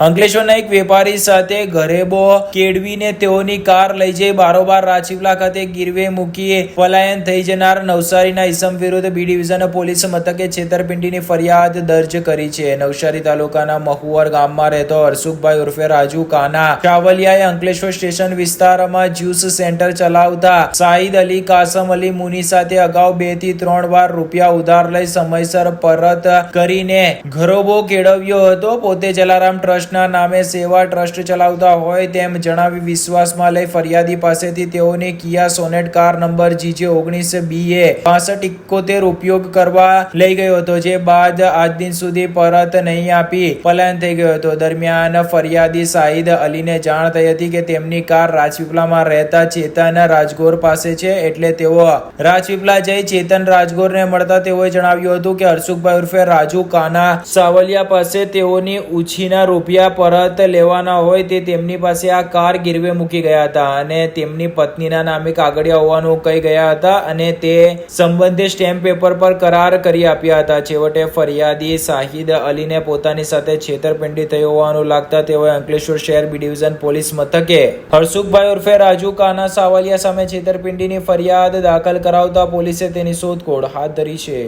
અંકલેશ્વરના એક વેપારી સાથે ગરેબો કેળવીને તેઓની કાર લઈ જઈ બારોબાર રાજપીપળા ખાતે ગીરવે મૂકી પલાયન થઈ જનાર નવસારીના ઈસમ વિરુદ્ધ બી ડિવિઝન પોલીસ મથકે છેતરપિંડીની ફરિયાદ દર્જ કરી છે. નવસારી તાલુકાના મહુવર ગામમાં રહેતો હરસુખભાઈ ઉર્ફે રાજુ કાના ચાવલિયાએ અંકલેશ્વર સ્ટેશન વિસ્તારમાં જ્યુસ સેન્ટર ચલાવતા સાહિદ અલી, કાસમ અલી મુની સાથે અગાઉ 2 થી 3 વાર રૂપિયા ઉધાર લઈ સમયસર પરત કરીને ગરોબો કેળવ્યો હતો. પોતે જલારામ ટ્રસ્ટ ટ્રસ્ટના નામે સેવા ટ્રસ્ટ ચલાવતા હોય તેમ જણાવી વિશ્વાસમાં લઈ ફરિયાદી પાસેથી તેઓની કિયા સોનેટ કાર નંબર GJ19BA 6571 ઉપયોગ કરવા લઈ ગયો હતો, જે બાદ આજ દિન સુધી પરત નહીં આપી પલાયન થઈ ગયો હતો. દરમિયાન ફરિયાદી શાહિદ અલીને જાણ થઈ હતી કે તેમની કાર રાજપીપળામાં રહેતા ચેતન રાજગોર પાસે છે, એટલે તેઓ રાજપીપળા જઈ ચેતન રાજગોરને મળતા તેઓએ જણાવ્યું હતું કે હર્ષુખભાઈ ઉર્ફે રાજુ કાના સાવલિયા પાસે તેઓની ઉછીના રૂપિયા પરત લેવાના હોય તે તેમની પાસે આ કાર ગીરવે મૂકી ગયા હતા અને તેમની પત્નીના નામે કાગળિયા હોવાનું કહી ગયા હતા અને તે સંબંધે સ્ટેમ્પ પેપર પર કરાર કરી આપ્યા હતા. છેવટે ફરિયાદી શાહિદ અલીને પોતાની સાથે છેતરપિંડી થઈ હોવાનું લાગતા તેઓએ અંકલેશ્વર શહેર બી ડિવિઝન પોલીસ મથકે હર્ષુખભાઈ ઉર્ફે રાજુ કાના સાવલિયા સામે છેતરપિંડીની ફરિયાદ દાખલ કરાવતા પોલીસે તેની શોધખોળ હાથ ધરી છે.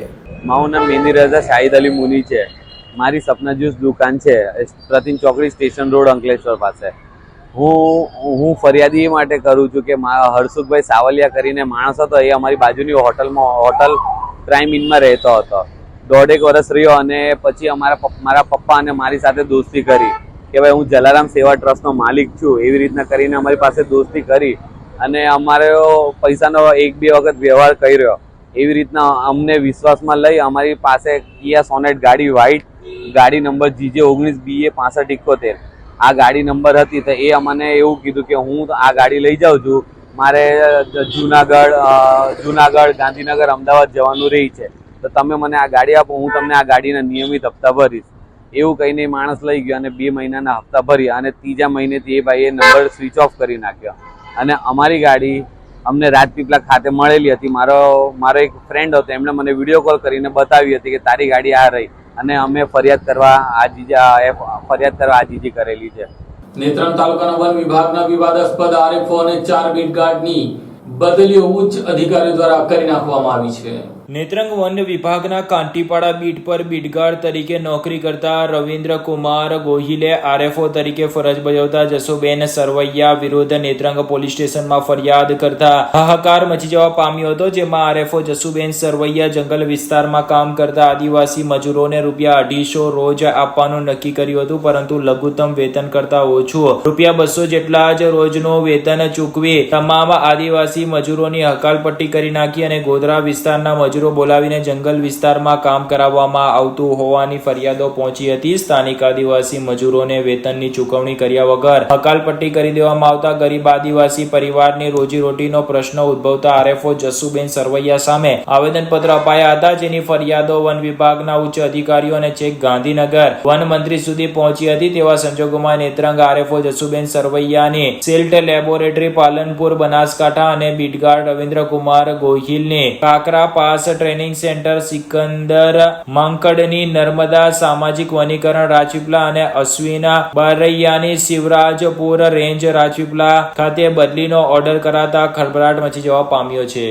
મારું નામ મેંદી રઝા શાહિદ અલી મુની છે. મારી સપના જ્યુસ દુકાન છે પ્રતિમ ચોકડી સ્ટેશન રોડ અંકલેશ્વર પાસે. હું ફરિયાદી એ માટે કરું છું કે હર્ષુખભાઈ સાવલિયા કરીને માણસ હતો, એ અમારી બાજુની હોટલ ક્રાઇમ ઇનમાં રહેતો હતો. 1.5 વર્ષ રહ્યો અને પછી મારા પપ્પા અને મારી સાથે દોસ્તી કરી કે ભાઈ હું જલારામ સેવા ટ્રસ્ટનો માલિક છું, એવી રીતના કરીને અમારી પાસે દોસ્તી કરી અને અમારે પૈસાનો 1-2 વખત વ્યવહાર કર્યો. એવી રીતના અમને વિશ્વાસમાં લઈ અમારી પાસે કિયા સોનેટ ગાડી વ્હાઇટ ગાડી નંબર GJ19BA 6571 આ ગાડી નંબર હતી. તો એ અમને એવું કીધું કે હું આ ગાડી લઈ જાઉં છું, મારે જુનાગઢ ગાંધીનગર અમદાવાદ જવાનું રહી છે, તો તમે મને આ ગાડી આપો, હું તમને આ ગાડીના નિયમિત હપ્તા ભરીશ. એવું કહીને માણસ લઈ ગયો અને 2 મહિનાના હપ્તા ભર્યા અને 3જા મહિનેથી એ ભાઈએ નંબર સ્વિચ ઓફ કરી નાખ્યો અને અમારી ગાડી અમને રાજપીપળા ખાતે મળેલી હતી. મારો એક ફ્રેન્ડ હતો, એમણે મને વિડીયો કોલ કરીને બતાવી હતી કે તારી ગાડી આ રહી અને અમે ફરિયાદ કરવા આજીજી કરેલી છે. નેત્રંગ તાલુકાના વન વિભાગના વિવાદાસ્પદ RFO અને 4 બીટગાર્ડની બદલીઓ ઉચ્ચ અધિકારીઓ દ્વારા કરી નાખવામાં આવી છે. નેત્રંગ વન વિભાગના કાંટીપાડા બીટ પર બીટગાર્ડ તરીકે નોકરી કરતા રવિન્દ્ર કુમાર ગોહિલે RFO તરીકે ફરજ બજાવતા જસુબેન સરવૈયા વિરુદ્ધ નેત્રંગ પોલીસ સ્ટેશનમાં ફરિયાદ કરતા હાહાકાર મચી જવા પામ્યો હતો, જેમાં RFO જસુબેન સરવૈયા જંગલ વિસ્તારમાં કામ કરતા આદિવાસી મજૂરોને ₹250 રોજ આપવાનું નક્કી કર્યું હતું, પરંતુ લઘુત્તમ વેતન કરતા ઓછું ₹200 જેટલા જ રોજનું વેતન ચૂકવી તમામ આદિવાસી મજૂરોની હકાલપટ્ટી કરી નાખી અને ગોધરા વિસ્તારના મજૂરો બોલાવીને જંગલ વિસ્તારમાં કામ કરાવવામાં આવતું હોવાની ફરિયાદો પહોંચી હતી. સ્થાનિક આદિવાસી મજૂરોને વેતનની ચૂકવણી કર્યા વગર હકાલપટ્ટી કરી દેવામાં આવતા ગરીબ આદિવાસી પરિવારની રોજીરોટીનો પ્રશ્ન ઉદ્ભવતા RFO જસુબેન સરવૈયા સામે આવેદનપત્ર અપાયા હતા, જેની ફરિયાદો વન વિભાગના ઉચ્ચ અધિકારીઓ અને છેક ગાંધીનગર વન મંત્રી સુધી પહોંચી હતી. તેવા સંજોગોમાં નેત્રંગ RFO જસુબેન સરવૈયાની સેલ્ટ લેબોરેટરી પાલનપુર બનાસકાંઠા અને બીટગાર્ડ રવિન્દ્ર કુમાર ગોહિલની કાકરા પાસ ટ્રેનિંગ સેન્ટર સિકંદર માંકડની નર્મદા સામાજિક વનીકરણ રાજપીપળા અને અશ્વિના બારૈયાની શિવરાજપુર રેન્જ રાજપીપળા ખાતે બદલીનો ઓર્ડર કરાતા ખળભળાટ મચી જવા પામ્યો છે.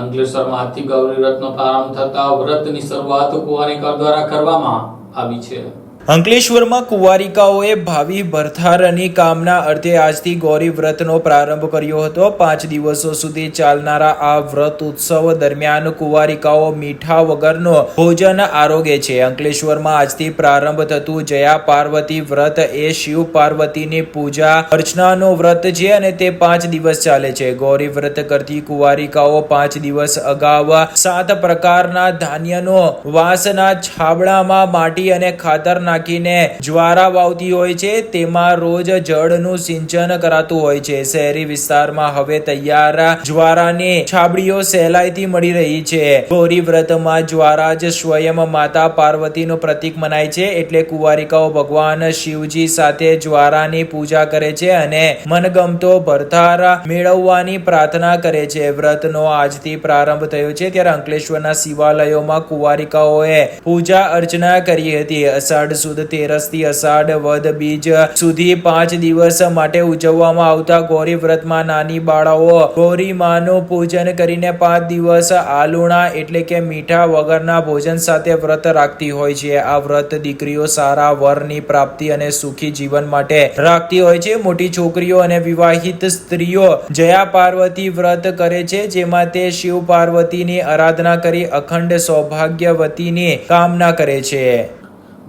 અંકલેશ્વરમાં આજથી ગૌરી વ્રતનો પ્રારંભ થતા વ્રતની શરૂઆત કુંવારિકા દ્વારા કરવામાં આવી છે. અંકલેશ્વરમાં કુંવારિકાઓએ ભાવિ ભરથારની કામના અર્થે આજથી ગૌરી વ્રતનો પ્રારંભ કર્યો હતો. 5 દિવસો સુધી ચાલનારા આ વ્રત ઉત્સવ દરમિયાન કુંવારિકાઓ મીઠા વગરનો ભોજન આરોગે છે. અંકલેશ્વરમાં આજથી પ્રારંભ થતું જયા પાર્વતી વ્રત એ શિવ પાર્વતીની પૂજા અર્ચનાનો વ્રત છે અને તે 5 દિવસ ચાલે છે. ગૌરી વ્રત કરતી કુંવારિકાઓ 5 દિવસ અગાઉ 7 પ્રકારના ધાન્યનો વાંસના છાબડામાં માટી અને ખાતર નાખીને જ્વારા વાવતી હોય છે. તેમાં રોજ જળનું સિંચન કરાતું હોય છે. શહેરી વિસ્તારમાં હવે તૈયાર જ્વારાની છાબડીઓ સહેલાઈથી મળી રહી છે. ગૌરી વ્રતમાં જ્વારા જ સ્વયં માતા પાર્વતીનું પ્રતીક મનાય છે, એટલે કુંવારિકાઓ ભગવાન શિવજી સાથે જ્વારાની પૂજા કરે છે અને મનગમતો ભરથાર મેળવવાની પ્રાર્થના કરે છે. વ્રતનો આજથી પ્રારંભ થયો છે, ત્યારે અંકલેશ્વરના શિવાલયોમાં કુંવારિકાઓએ પૂજા અર્ચના કરી હતી. અષાઢ સુદ તેરસથી અષાઢ વદ બીજ સુધી 5 દિવસ માટે ઉજવવામાં આવતા ગૌરી વ્રતમાં નાની બાળાઓ ગૌરી માનું પૂજન કરીને 5 દિવસ આલુણા એટલે કે મીઠા વગરના ભોજન સાથે વ્રત રાખતી હોય છે. આ વ્રત દીકરીઓ સારા વરની પ્રાપ્તિ અને સુખી જીવન માટે રાખતી હોય છે. મોટી છોકરીઓ અને વિવાહિત સ્ત્રીઓ જયા પાર્વતી વ્રત કરે છે, જેમાં તે શિવ પાર્વતીની આરાધના કરી અખંડ સૌભાગ્યવતીની કામના કરે છે.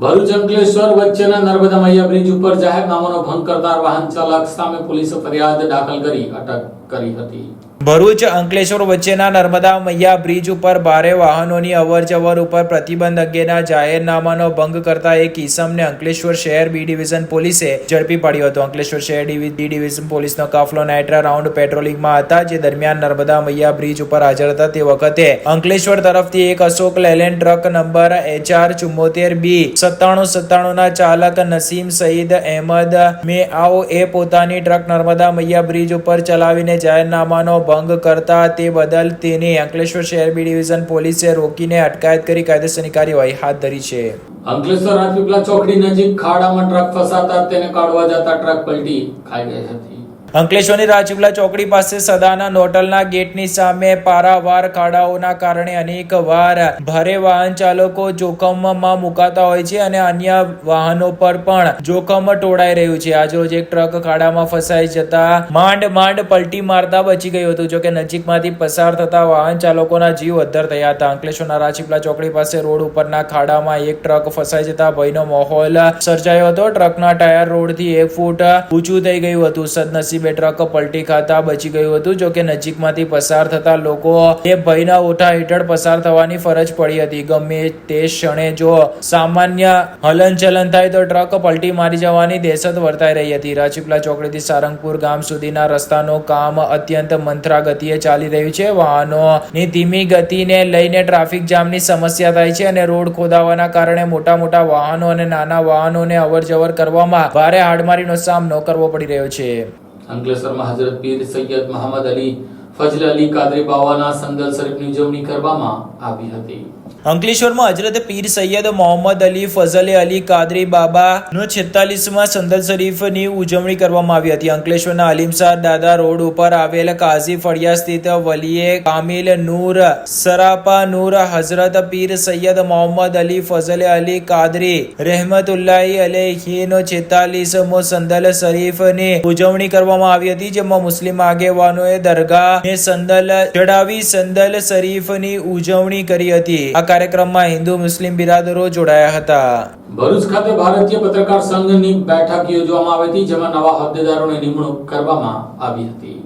ભરૂચ અંકલેશ્વર વચ્ચેના નર્મદા મૈયા બ્રિજ ઉપર જાહેરનામાનો ભંગ કરનાર વાહન ચાલક સામે પોલીસે ફરિયાદ દાખલ કરી અટક કરી હતી. ભરૂચ અંકલેશ્વર વચ્ચેના નર્મદા મૈયા બ્રિજ ઉપર ભારે વાહનોની અવરજવર ઉપર પ્રતિબંધ અંગેના જાહેરનામાનો ભંગ કરતા એક ઈસમને અંકલેશ્વર શહેર બી ડિવિઝન પોલીસે ઝડપી પાડ્યો હતો. અંકલેશ્વર શહેર ડી ડિવિઝન પોલીસનો કાફલો નાઇટ રાઉન્ડ પેટ્રોલિંગમાં હતા, જે દરમિયાન નર્મદા મૈયા બ્રિજ ઉપર હાજર હતા. તે વખતે અંકલેશ્વર તરફથી એક Ashok Layland truck number HR74B 9797 ના ચાલક નસીમ સઈદ અહેમદ મેઆઓ એ પોતાની ટ્રક નર્મદા મૈયા બ્રિજ ઉપર ચલાવીને જાહેરનામાનો ભંગ કરતા તે બદલ તેની અંકલેશ્વર શહેર બી ડિવિઝન પોલીસે રોકીને અટકાયત કરી કાયદેસરની કાર્યવાહી હાથ ધરી છે. અંકલેશ્વર રાજપીપળા ચોકડી નજીક ખાડામાં ટ્રક ફસાતા તેને કાઢવા જતા ટ્રક પલટી ખાઈ ગઈ હતી. અંકલેશ્વરની રાજપીપળા ચોકડી પાસે સદાનંદ હોટલના ગેટની સામે પારાવાર ખાડાઓના કારણે અનેક વાર ભારે વાહન ચાલકો જોખમમાં મુકાતા હોય છે અને અન્ય વાહનો પર પણ જોખમ ટોળાઈ રહ્યું છે. આજરોજ એક ટ્રક ખાડામાં ફસાઈ જતા માંડ પલટી મારતા બચી ગયું હતું. જોકે નજીકમાંથી પસાર થતા વાહન ચાલકોના જીવ અદ્ધર થયા હતા. અંકલેશ્વરના રાજપીપળા ચોકડી પાસે રોડ ઉપરના ખાડામાં એક ટ્રક ફસાઈ જતા ભયનો માહોલ સર્જાયો હતો. ટ્રકના ટાયર રોડથી 1 ફૂટ ઊંચું થઈ ગયું હતું. સદનસીબે ટ્રક પલટી ખાતા બચી ગયું હતું. જોકે નજીકમાંથી પસાર થતા લોકો એ ભયના ઓઠા હેઠળ પસાર થવાની ફરજ પડી હતી. ગમે તે ક્ષણે જો સામાન્ય હલનચલન થાય તો ટ્રક પલટી મારી જવાની દહેશત વર્તાઈ રહી હતી. રાજપીપળા ચોકડીથી સારંગપુર ગામ સુધીના રસ્તાનું કામ અત્યંત મંથરા ગતિએ ચાલી રહ્યું છે. વાહનોની ધીમી ગતિને લઈને ટ્રાફિક જામની સમસ્યા થાય છે અને રોડ ખોદાવાના કારણે મોટા વાહનો અને નાના વાહનોને અવરજવર કરવામાં ભારે હાડમારીનો સામનો કરવો પડી રહ્યો છે. અંકલેશ્વરમાં હઝરત પીર સૈયદ મહમદ અલી ફજલ અલી કાદરી બાવાના સંદલ શરીફની ઉજવણી કરવામાં આવી હતી. અંકલેશ્વરમાં હજરત પીર સૈયદ મોહમ્મદ અલી ફઝલે અલી કાદરી બાબાનો 46મા સંદલ શરીફની ઉજવણી કરવામાં આવી હતી. અંકલેશ્વરના અલીમસાર દાદા રોડ ઉપર આવેલ કાઝી ફળિયા સ્થિત વલીએ કામિલ નૂર સરાપા નૂર હઝરત પીર સૈયદ મોહમ્મદ અલી ફઝલે અલી કાદરી રહેમતુલ્લાહી અલૈહીનો 46મો સંદલ શરીફની ઉજવણી કરવામાં આવી હતી, જેમાં મુસ્લિમ આગેવાનોએ દરગાહને સંદલ ચડાવી સંદલ શરીફની ઉજવણી કરી હતી. આ કાર્યક્રમમાં હિન્દુ મુસ્લિમ બિરાદરો જોડાયા હતા. ભરૂચ ખાતે ભારતીય પત્રકાર સંઘની બેઠક યોજવામાં આવી હતી, જેમાં નવા હોદ્દેદારોની નિમણૂક કરવામાં આવી હતી.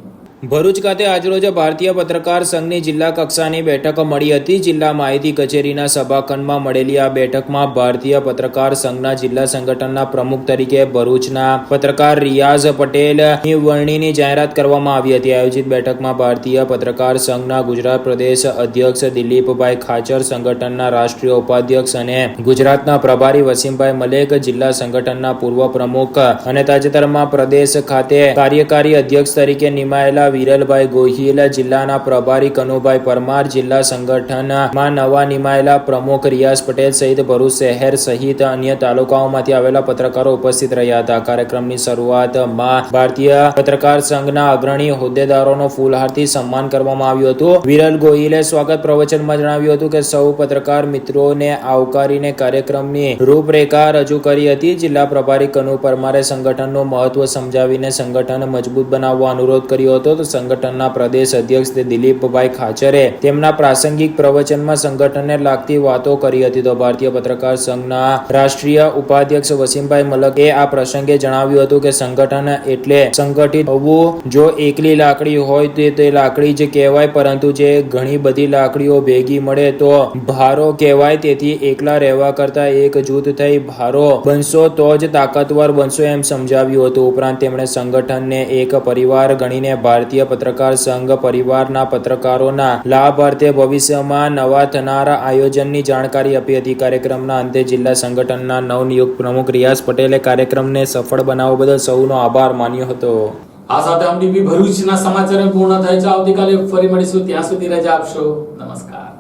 ભરૂચ ખાતે આજરોજ ભારતીય પત્રકાર સંઘની જિલ્લા કક્ષાની બેઠક મળી હતી. જિલ્લા માહિતી કચેરીના સભાખંડમાં મળેલી આ બેઠકમાં ભારતીય પત્રકાર સંઘના જિલ્લા સંગઠનના પ્રમુખ તરીકે ભરૂચના પત્રકાર રિયાઝ પટેલની વરણીની જાહેરાત કરવામાં આવી હતી. આયોજિત બેઠકમાં ભારતીય પત્રકાર સંઘના ગુજરાત પ્રદેશ અધ્યક્ષ દિલીપભાઈ ખાચર, સંગઠનના રાષ્ટ્રીય ઉપાધ્યક્ષ અને ગુજરાતના પ્રભારી વસીમભાઈ મલેક, જિલ્લા સંગઠનના પૂર્વ પ્રમુખ અને તાજેતરમાં પ્રદેશ ખાતે કાર્યકારી અધ્યક્ષ તરીકે નિમાયેલા વિરલભાઈ ગોહિલ, જિલ્લાના પ્રભારી કનુભાઈ પરમાર, જિલ્લા સંગઠનમાં નવા નિમાયેલા પ્રમુખ રિયાઝ પટેલ સહિત ભરૂચ શહેર સહિત અન્ય તાલુકાઓમાંથી આવેલા પત્રકારો ઉપસ્થિત રહ્યા હતા. કાર્યક્રમની શરૂઆતમાં ભારતીય પત્રકાર સંઘના અગ્રણી હોદ્દેદારોનો ફૂલહારથી સન્માન કરવામાં આવ્યું હતું. વિરલ ગોહિલે સ્વાગત પ્રવચનમાં જણાવ્યું હતું કે સૌ પત્રકાર મિત્રોને આવકારીને કાર્યક્રમની રૂપરેખા રજૂ કરી હતી. જિલ્લા પ્રભારી કનુ પરમારે સંગઠનનું મહત્વ સમજાવીને સંગઠન મજબૂત બનાવવા અનુરોધ કર્યો હતો. સંગઠનના પ્રદેશ અધ્યક્ષ દિલીપભાઈ ખાચરે તેમના પ્રાસંગિક પ્રવચનમાં સંગઠનને લાગતી વાતો કરી હતી. તો ભારતીય પત્રકાર સંઘના રાષ્ટ્રીય ઉપાધ્યક્ષ વસીમભાઈ મલકે આ પ્રસંગે જણાવ્યું હતું કે સંગઠન એટલે સંગઠિત હોવું. જો એકલી લાકડી હોય તો તે લાકડી જ કહેવાય, પરંતુ જે ઘણી બધી લાકડીઓ ભેગી મળે તો ભારો કહેવાય. તેથી એકલા રહેવા કરતા એક જૂથ થઈ ભારો બનશો તો જ તાકાતવર બનશો, એમ સમજાવ્યું હતું. ઉપરાંત તેમણે સંગઠનને એક પરિવાર ગણીને ભારતીય પત્રકાર સંઘ પરિવારના પત્રકારોના લાભાર્થે ભવિષ્યમાં નવા થનારા આયોજનની જાણકારી આપી હતી. કાર્યક્રમના અંતે જિલ્લા સંગઠનના નવનિયુક્ત પ્રમુખ રિયાઝ પટેલે કાર્યક્રમને સફળ બનાવવા બદલ સૌનો આભાર માન્યો હતો. આ સાથે એમટીવી ભરૂચના સમાચાર પૂર્ણ થાય છે. આવતીકાલે ફરી મળીશું. ત્યાં સુધી રજા આપશો. નમસ્કાર.